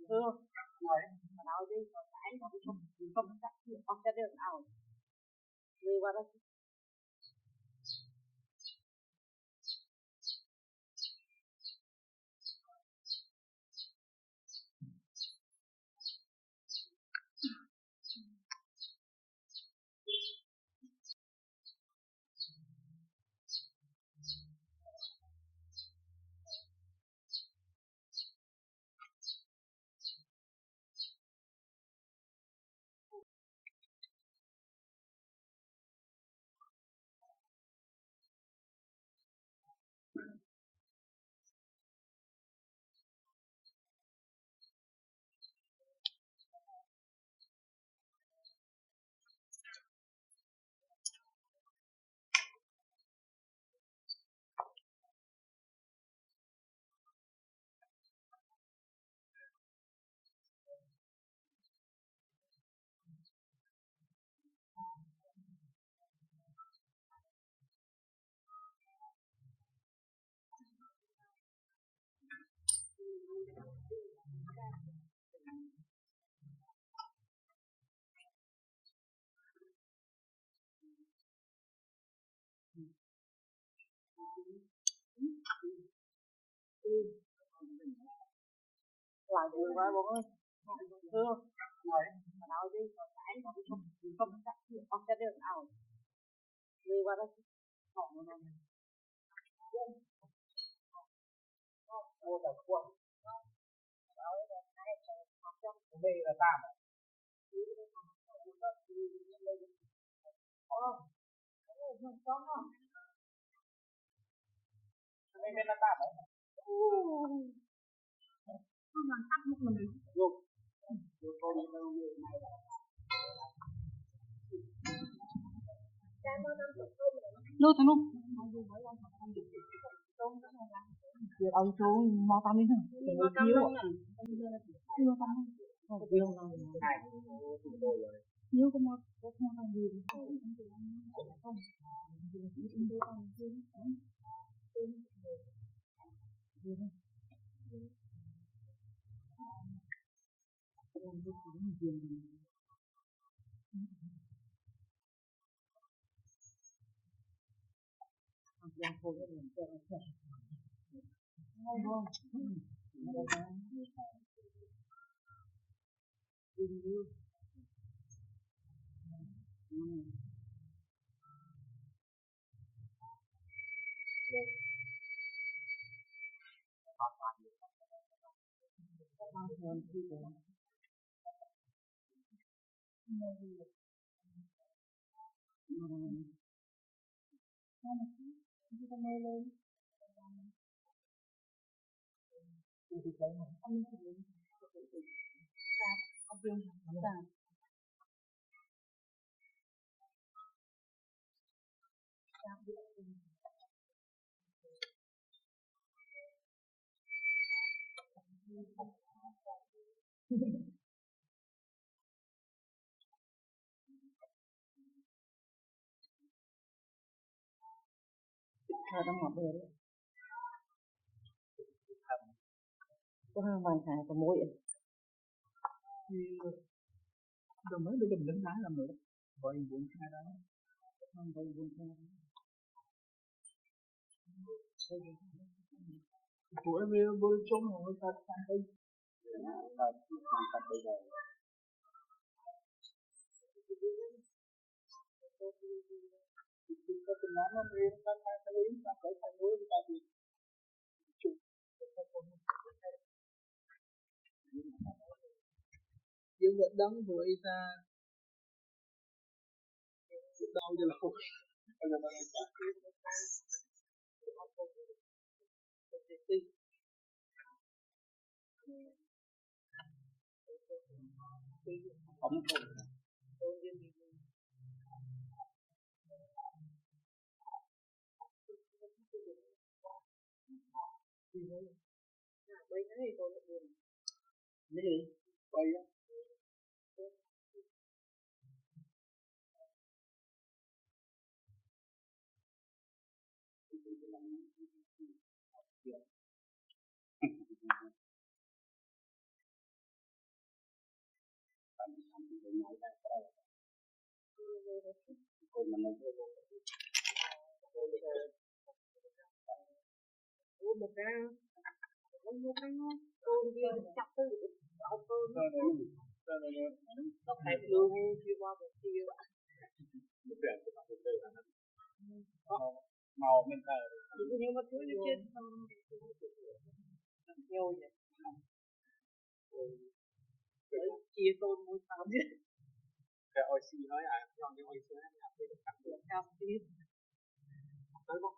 Chưa. Rồi, mà nào đi, rồi cái nó cũng không chắc gì, không chắc được nào. Đi qua đó. Lại đường qua bọn ơi. Chưa. Rồi, mà nào đi, rồi cái nó cũng không chắc gì, không chắc được nào. Đi qua đó. Mua tờ quân. Đây là tam à? Đây là tam à? Không làm tắt một mình. Luôn. Cô đi đâu như này là luôn thằng luôn. Việc ông xuống mau tắm đi thôi. Mau tắm luôn à? Chưa tắm. Không biết đâu. Nếu có mau có mau tắm gì thì không. Thôi đóng ngọc rồi đấy. Có hai vài ngày có mũi. Rồi mới đi đừng lái làm nữa. Vậy buồn khai đó. Không vậy buồn khai. Của em vừa trốn rồi ta sang đây. Ta bây giờ. Kita kenal memberikan kata ini sampai tahu tadi. Dương vật đắng vừa y ta đau cho là phục. Không bay cái gì còn được cái gì bay đó mình một cái một cái cô kia chặt tư đậu cơm nó thèm luôn chưa qua một kia màu mình thờ nhưng mà thứ như trên nhiều vậy chia tôi mua tao chứ cái oxy nói chọn cái oxy nó nhập đi được cam tiếp tới không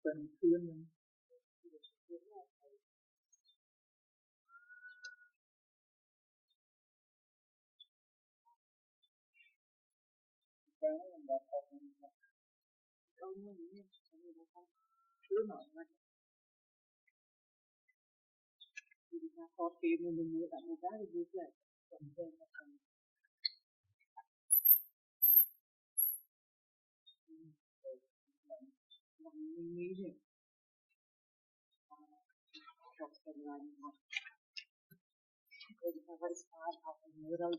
tình thương có tiền mình mua tặng một cái thì vui vẻ còn thêm mình nghĩ thì học phần là như vậy chúng ta phải start học ở đâu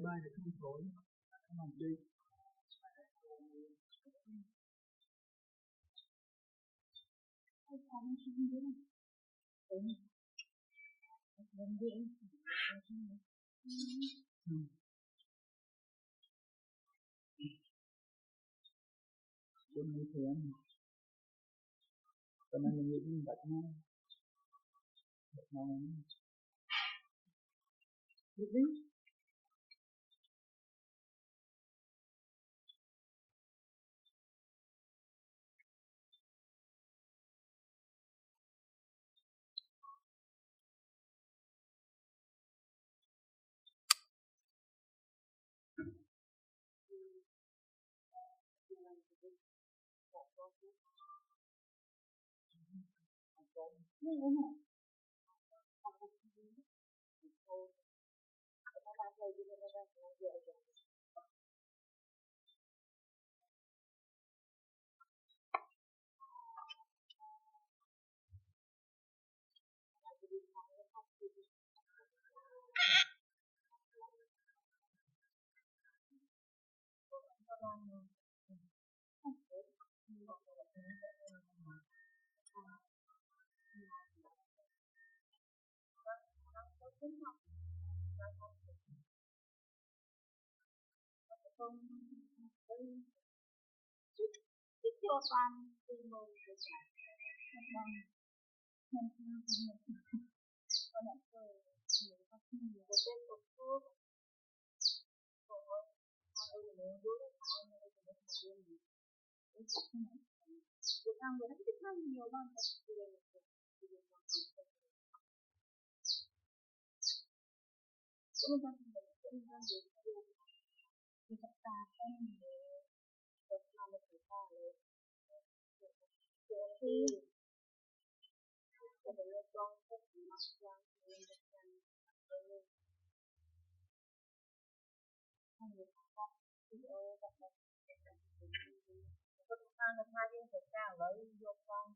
mai là không thổi làm đi Buồn như thế anh cho nên mình nghĩ bệnh nó biết đi thích cho toàn từ màu của cả con là từ nhiều các nhiều cái tên của thuốc của mình đối với họ như là cái gì Việt Nam người ta thích ăn nhiều hơn chúng ta chúng ta được thì chúng ta không được làm được chúng taเลยkhi cái điều quan trọng là quan trọng không được không thì các bạn chúng ta được hai cái thực ra với vô quan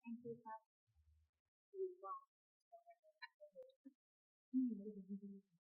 Thank you.